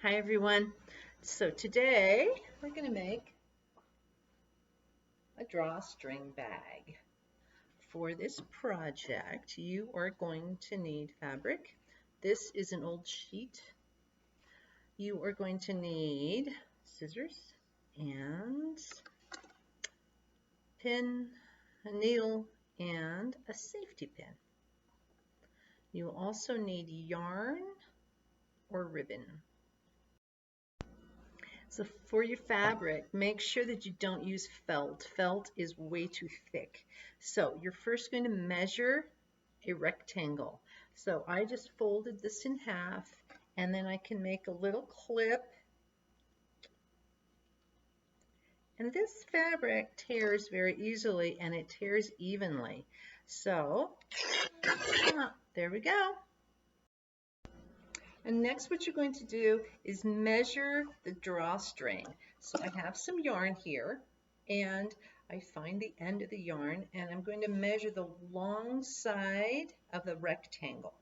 Hi everyone. So today we're going to make a drawstring bag. For this project you are going to need fabric. This is an old sheet. You are going to need scissors and pin, a needle, and a safety pin. You will also need yarn or ribbon. So for your fabric, make sure that you don't use felt. Felt is way too thick. So you're first going to measure a rectangle. So I just folded this in half, and then I can make a little clip. And this fabric tears very easily, and it tears evenly. So there we go. And next what you're going to do is measure the drawstring. So I have some yarn here, and I find the end of the yarn, and I'm going to measure the long side of the rectangle.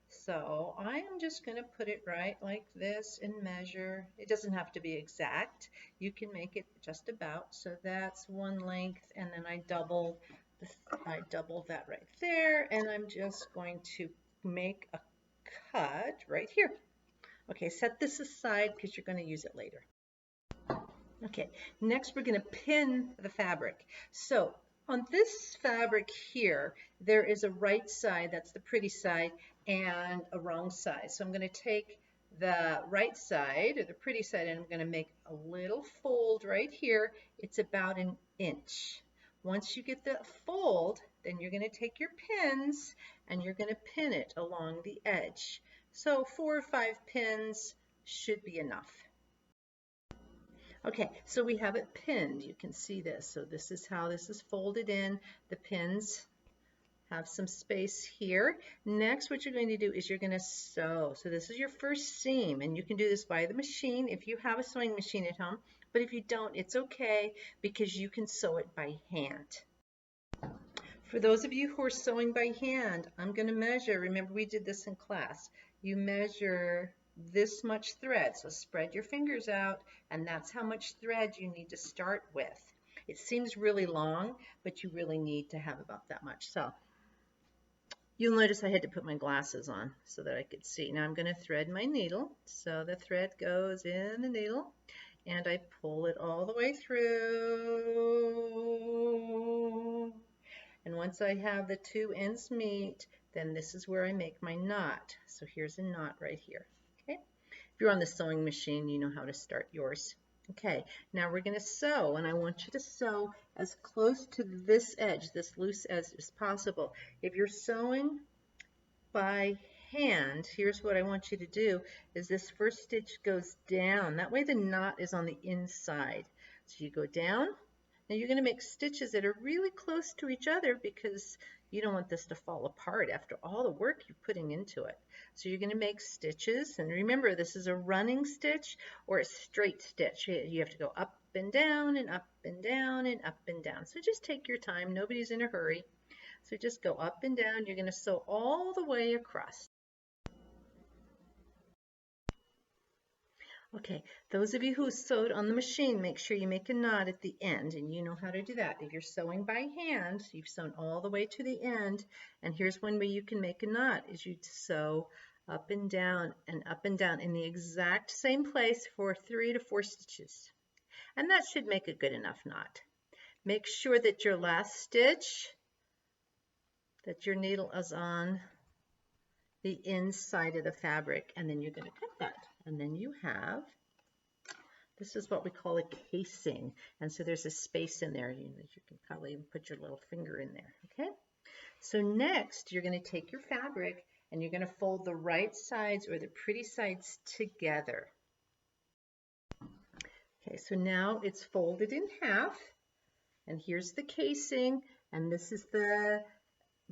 So I am just going to put it right like this and measure. It doesn't have to be exact. You can make it just about. So that's one length, and then I double that right there, and I'm just going to make a cut right here. Okay, set this aside because you're going to use it later. Okay, next we're going to pin the fabric. So on this fabric here, there is a right side, that's the pretty side, and a wrong side. So I'm going to take the right side, or the pretty side, and I'm going to make a little fold right here. It's about an inch. Once you get the fold, then you're going to take your pins and you're going to pin it along the edge. So 4 or 5 pins should be enough. Okay, so we have it pinned. You can see this. So this is how this is folded in. The pins have some space here. Next, what you're going to do is you're going to sew. So this is your first seam, and you can do this by the machine if you have a sewing machine at home. But if you don't, it's okay because you can sew it by hand. For those of you who are sewing by hand, I'm going to measure. Remember, we did this in class. You measure this much thread. So spread your fingers out, and that's how much thread you need to start with. It seems really long, but you really need to have about that much. So you'll notice I had to put my glasses on so that I could see. Now I'm going to thread my needle. So the thread goes in the needle, and I pull it all the way through. And once I have the two ends meet, then this is where I make my knot. So here's a knot right here. Okay. If you're on the sewing machine, you know how to start yours. Okay, now we're going to sew, and I want you to sew as close to this edge, this loose edge, as possible. If you're sewing by hand, here's what I want you to do, is this first stitch goes down. That way the knot is on the inside. So you go down. Now you're going to make stitches that are really close to each other because you don't want this to fall apart after all the work you're putting into it. So you're going to make stitches, and remember, this is a running stitch or a straight stitch. You have to go up and down and up and down and up and down. So just take your time. Nobody's in a hurry. So just go up and down. You're going to sew all the way across. Okay, those of you who sewed on the machine, make sure you make a knot at the end, and you know how to do that. If you're sewing by hand, you've sewn all the way to the end, and here's one way you can make a knot, is you sew up and down in the exact same place for 3 to 4 stitches. And that should make a good enough knot. Make sure that your last stitch, that your needle is on the inside of the fabric, and then you're going to cut that. And then you have, this is what we call a casing. And so there's a space in there. You can probably even put your little finger in there, okay? So next, you're going to take your fabric and you're going to fold the right sides or the pretty sides together. Okay, so now it's folded in half, and here's the casing, and this is the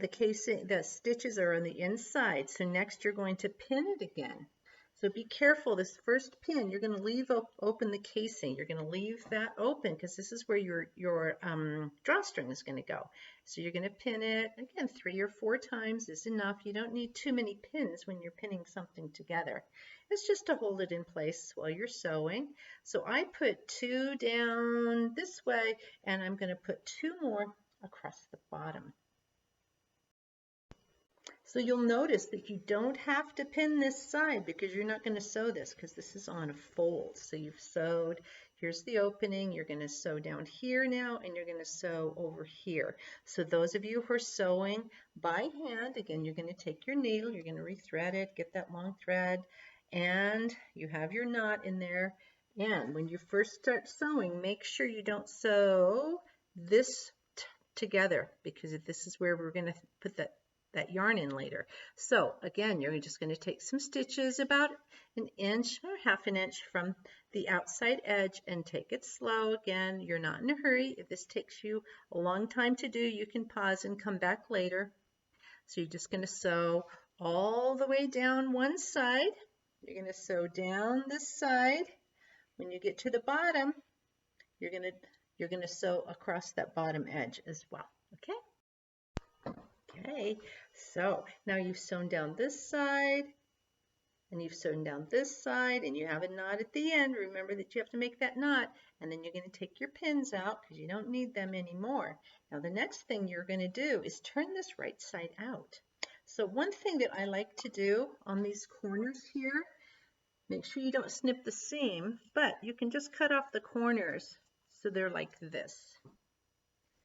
casing. The stitches are on the inside. So next you're going to pin it again. So be careful, this first pin, you're going to leave open the casing. You're going to leave that open because this is where your drawstring is going to go. So you're going to pin it, again, 3 or 4 times is enough. You don't need too many pins when you're pinning something together. It's just to hold it in place while you're sewing. So I put 2 down this way, and I'm going to put 2 more across the bottom. So you'll notice that you don't have to pin this side because you're not going to sew this because this is on a fold. So you've sewed, here's the opening, you're going to sew down here now, and you're going to sew over here. So those of you who are sewing by hand, again, you're going to take your needle, you're going to rethread it, get that long thread, and you have your knot in there. And when you first start sewing, make sure you don't sew this together because this is where we're going to put that yarn in later. So again, you're just going to take some stitches about 1 inch or 1/2 inch from the outside edge and take it slow. Again, you're not in a hurry. If this takes you a long time to do, you can pause and come back later. So you're just going to sew all the way down one side. You're going to sew down this side. When you get to the bottom, you're going to sew across that bottom edge as well. Okay? Okay, so now you've sewn down this side, and you've sewn down this side, and you have a knot at the end. Remember that you have to make that knot, and then you're going to take your pins out because you don't need them anymore. Now the next thing you're going to do is turn this right side out. So one thing that I like to do on these corners here, make sure you don't snip the seam, but you can just cut off the corners so they're like this.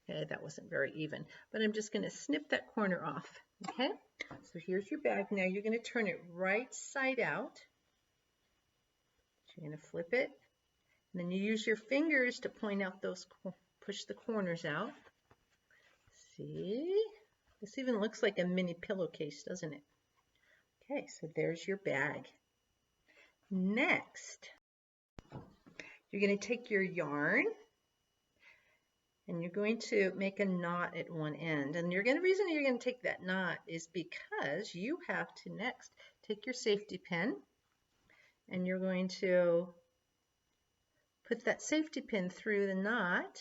Okay, that wasn't very even, but I'm just going to snip that corner off. Okay, so here's your bag. Now you're going to turn it right side out. So you're going to flip it, and then you use your fingers to point out those, push the corners out. See, this even looks like a mini pillowcase, doesn't it? Okay, so there's your bag. Next, you're going to take your yarn, and you're going to make a knot at one end. And the reason you're going to take that knot is because you have to next take your safety pin, and you're going to put that safety pin through the knot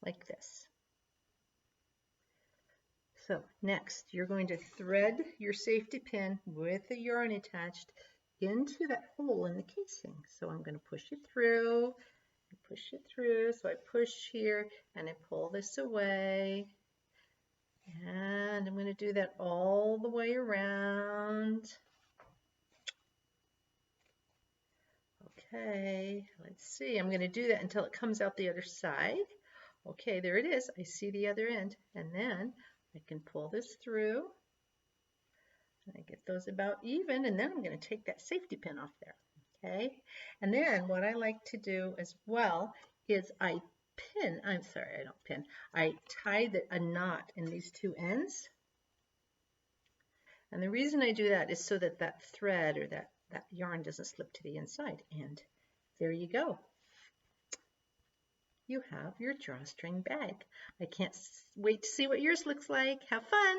like this. So next, you're going to thread your safety pin with the yarn attached into that hole in the casing. So I'm going to push it through. Push it through. So I push here and I pull this away, and I'm going to do that all the way around. Okay, let's see. I'm going to do that until it comes out the other side. Okay, there it is. I see the other end, and then I can pull this through. I get those about even, and then I'm going to take that safety pin off there. Okay, and then what I like to do as well is I tie a knot in these two ends. And the reason I do that is so that that thread or that yarn doesn't slip to the inside. And there you go. You have your drawstring bag. I can't wait to see what yours looks like. Have fun!